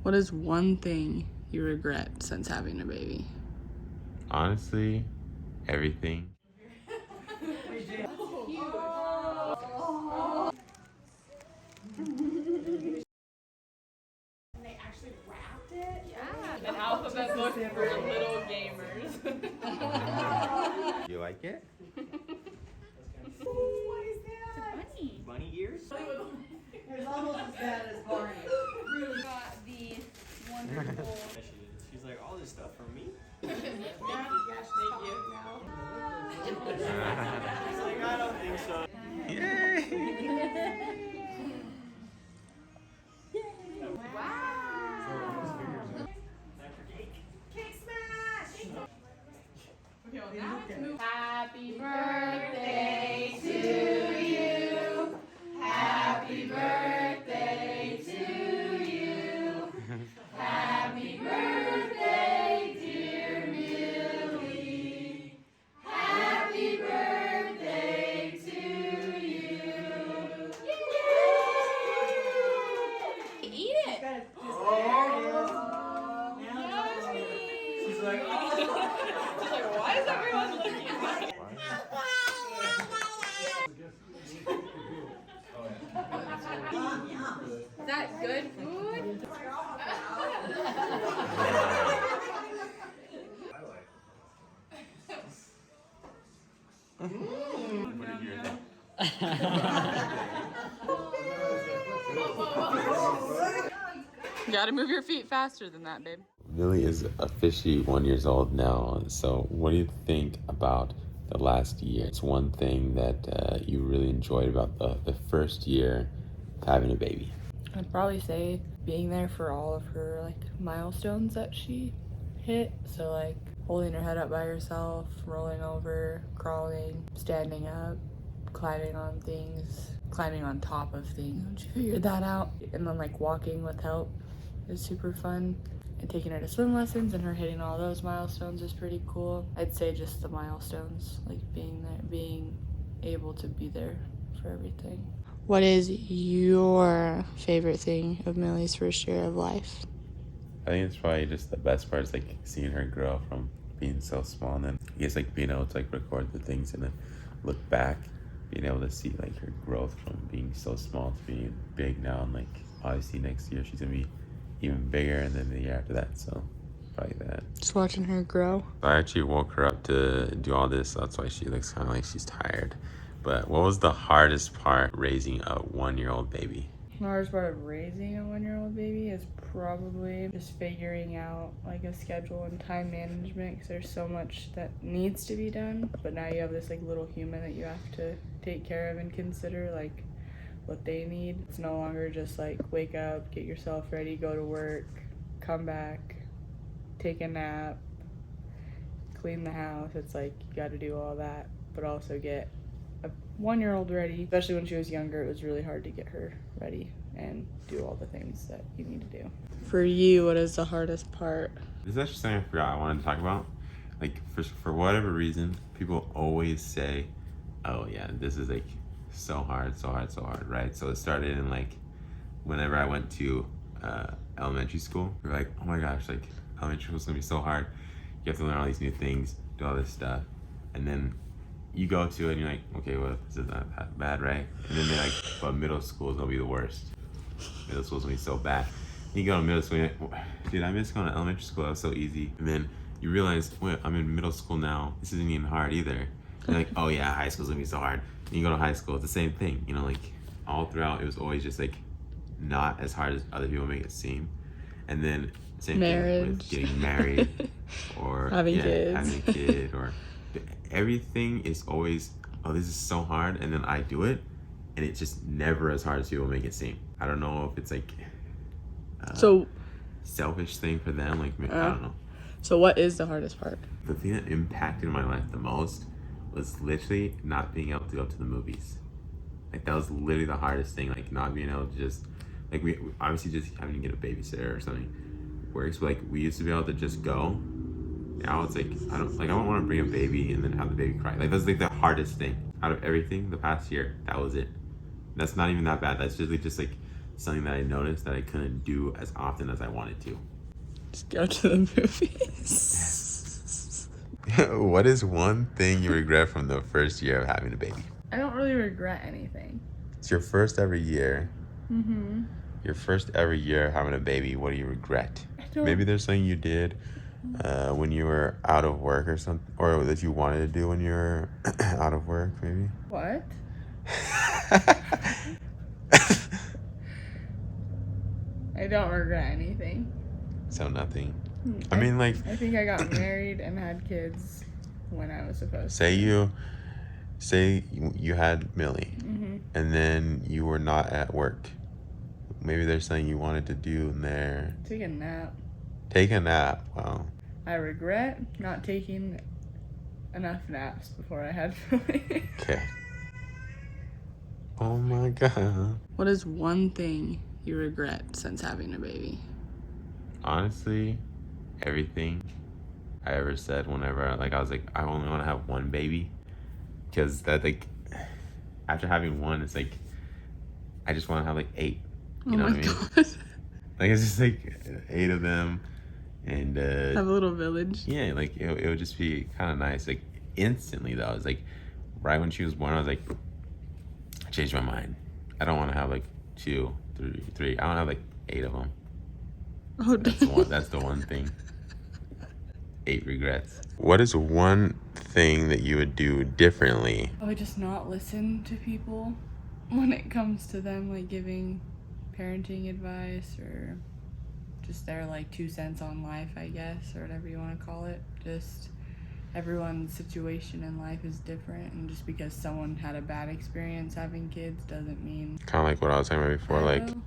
What is one thing you regret since having a baby? Honestly, everything. They actually wrapped it? Yeah. An alphabet book for little gamers. You like it? What is that? It's a bunny. Bunny ears? It's almost as bad as Barney. Really got the wonderful. She's like, all this stuff for me? Thank you. She's like, I don't think so. Cake smash! Happy birthday to you. Happy birthday to you. Happy birthday, dear Millie. Happy birthday to you. Eat it. She's like, oh. She's like, why is everyone looking at me? Is that good food? You gotta move your feet faster than that, babe. Millie is officially 1 year old now. So what do you think about the last year? It's one thing that you really enjoyed about the first year of having a baby. I'd probably say being there for all of her like milestones that she hit. So like holding her head up by herself, rolling over, crawling, standing up, climbing on things, climbing on top of things. When she figured that out, and then like walking with help is super fun. And taking her to swim lessons and her hitting all those milestones is pretty cool. I'd say just the milestones, like being there, being able to be there for everything. What is your favorite thing of Millie's first year of life? I think it's probably just the best part is like seeing her grow from being so small, and then I guess like being able to like record the things and then look back, being able to see like her growth from being so small to being big now, and like obviously next year she's gonna be even bigger, and then the year after that, so probably that. Just watching her grow. I actually woke her up to do all this, so that's why she looks kind of like she's tired. But what was the hardest part raising a 1 year old baby? The hardest part of raising a 1-year-old baby is probably just figuring out like a schedule and time management, because there's so much that needs to be done, but now you have this like little human that you have to take care of and consider like what they need. It's no longer just like wake up, get yourself ready, go to work, come back, take a nap, clean the house. It's like you got to do all that, but also get a 1-year-old ready. Especially when she was younger, it was really hard to get her ready and do all the things that you need to do. For you, what is the hardest part? This is actually something I forgot I wanted to talk about. Like for whatever reason, people always say, oh yeah, this is like so hard, right? So it started in like whenever I went to elementary school. We were like, oh my gosh, like elementary school is gonna be so hard. You have to learn all these new things, do all this stuff, and then you go to it and you're like, okay, well, this is not that bad, right? And then they're like, but middle school is gonna be the worst. Middle school is gonna be so bad. And you go to middle school, and you're like, dude, I miss going to elementary school. That was so easy. And then you realize, wait, I'm in middle school now. This isn't even hard either. You're like, oh yeah, high school's gonna be so hard. And you go to high school, it's the same thing. You know, like all throughout, it was always just like not as hard as other people make it seem. And then same thing with getting married or having kids. having a kid, or everything is always, oh, this is so hard, and then I do it, and it's just never as hard as people make it seem. I don't know if it's like so selfish thing for them, like I don't know. So what is the hardest part? The thing that impacted my life the most was literally not being able to go to the movies. Like that was literally the hardest thing, like not being able to just, like we obviously just having to get a babysitter or something works, but like we used to be able to just go. Now it's like I don't want to bring a baby and then have the baby cry. Like that's like the hardest thing out of everything the past year. That was it. That's not even that bad. That's just like something that I noticed that I couldn't do as often as I wanted to. Just go to the movies. What is one thing you regret from the first year of having a baby? I don't really regret anything. It's your first ever year. Mm-hmm. Your first ever year having a baby. What do you regret? don't- Maybe there's something you did when you were out of work or something, or that you wanted to do when you were out of work, maybe. What? I don't regret anything. So nothing. I mean, like, I think I got married and had kids when I was supposed to. say you had Millie, Mm-hmm. and then you were not at work. Maybe there's something you wanted to do in there. Take a nap. Take a nap. Wow. I regret not taking enough naps before I had Millie. Okay. Oh my God. What is one thing you regret since having a baby? Honestly, everything I ever said whenever I was like, I only want to have one baby, because that, like, after having one, it's like I just want to have like 8. You know what I mean? God. Like, it's just like 8 of them, and Have a little village. yeah, like it would just be kind of nice. Like, instantly though, it's like right when she was born, I was like, I changed my mind. I don't want to have like 2, 3. I want to have like 8 of them. Oh, That's the one thing. 8 regrets. What is one thing that you would do differently? I would just not listen to people when it comes to them like giving parenting advice or just their like 2 cents on life, I guess, or whatever you want to call it. Just everyone's situation in life is different, and just because someone had a bad experience having kids doesn't mean Kind of like what I was talking about before, I like know.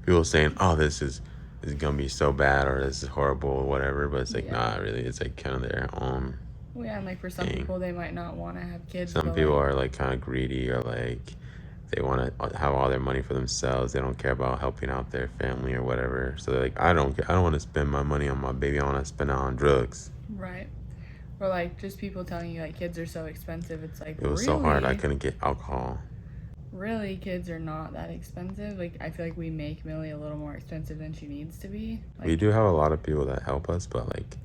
people saying, "Oh, this is gonna be so bad," or "This is horrible," or whatever. But it's like, Yeah. not really. It's like kind of their own. Well, yeah, and like for some Dang. people they might not want to have kids. Some but, people like, are like kind of greedy, or like they want to have all their money for themselves. They don't care about helping out their family or whatever. So they're like, I don't want to spend my money on my baby. I want to spend it on drugs. right. Or like just people telling you like kids are so expensive. It's like It was really? so hard. I couldn't get alcohol. Really, kids are not that expensive. Like I feel like we make Millie a little more expensive than she needs to be. Like, We do have a lot of people that help us, but like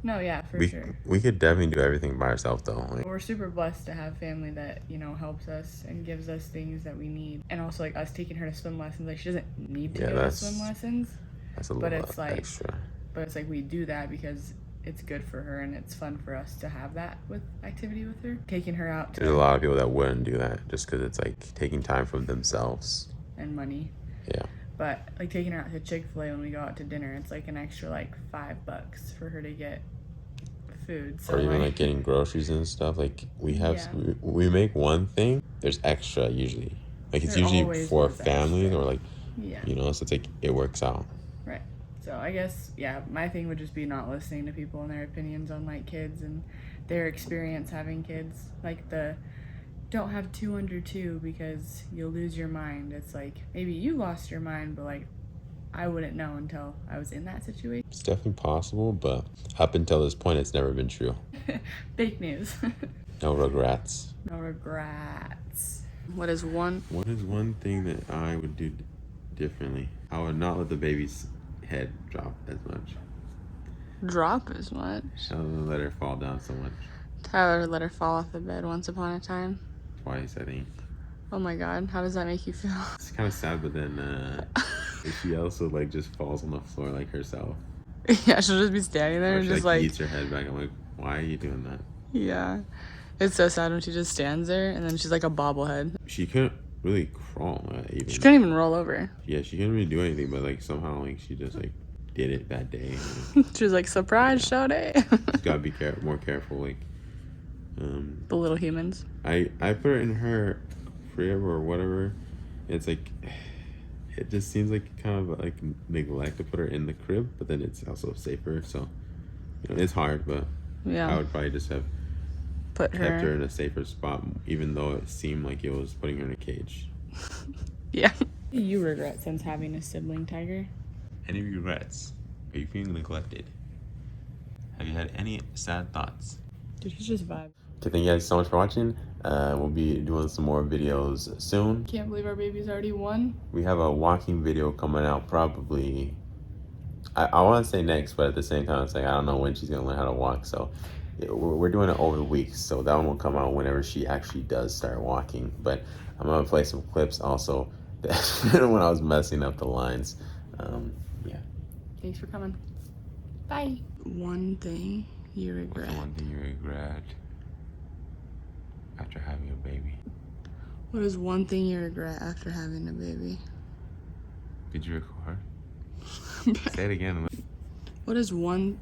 No, yeah, for sure. we could definitely do everything by ourselves though. Like, We're super blessed to have family that, you know, helps us and gives us things that we need. And also like us taking her to swim lessons. Like she doesn't need to Yeah, go to that's- swim lessons. that's a But little it's like- extra. But it's like we do that because it's good for her and it's fun for us to have that with activity with her. Taking her out There's a to lot of people that wouldn't do that just because it's like taking time from themselves. and money. Yeah. But like taking her out to Chick-fil-A when we go out to dinner, it's like an extra like $5 for her to get food. So Or even like getting groceries and stuff. Like we have, Yeah. we make one thing. There's extra usually. Like it's There usually always for is families extra. or like, yeah. you know. So it's like it works out. Right. So I guess, yeah, my thing would just be not listening to people and their opinions on like kids and their experience having kids. Like the don't have 2 under 2 because you'll lose your mind. It's like maybe you lost your mind, but like I wouldn't know until I was in that situation. It's definitely possible, but up until this point, it's never been true. Fake news. No regrets. No regrets. What is one? What is one thing that I would do differently? I would not let the baby's head drop as much. Drop as much. I would let her fall down so much. Tyler let her fall off the bed once upon a time. Twice, I think. Oh my god, how does that make you feel? It's kind of sad, but then she also like just falls on the floor like herself. Yeah, she'll just be standing there Or and she just like like, beats her head back. I'm like, why are you doing that? yeah. It's so sad when she just stands there and then she's like a bobblehead. She couldn't really crawl even. She couldn't even roll over. Yeah, she couldn't really do anything, but like somehow like she just like did it that day. She was like, surprise, Shawty. Just gotta be more careful. Like, The little humans. I put her in her crib or whatever. It's like it just seems like kind of like neglect to put her in the crib, but then it's also safer. So you know, it's hard, but Yeah. I would probably just have Put kept her her. in a safer spot, even though it seemed like it was putting her in a cage. Yeah. You regret since having a sibling, Tiger? Any regrets? Are you feeling neglected? Have you had any sad thoughts? Did he just vibe? Okay, thank you guys so much for watching. We'll be doing some more videos soon. Can't believe our baby's already 1. We have a walking video coming out probably, I want to say next, but at the same time, it's like I don't know when she's going to learn how to walk. So we're doing it over the weeks. So that one will come out whenever she actually does start walking. But I'm going to play some clips also when I was messing up the lines. Yeah. Thanks for coming. Bye. One thing you regret. What's the one thing you regret after having a baby? What is one thing you regret after having a baby? Did you record? Say it again. What is one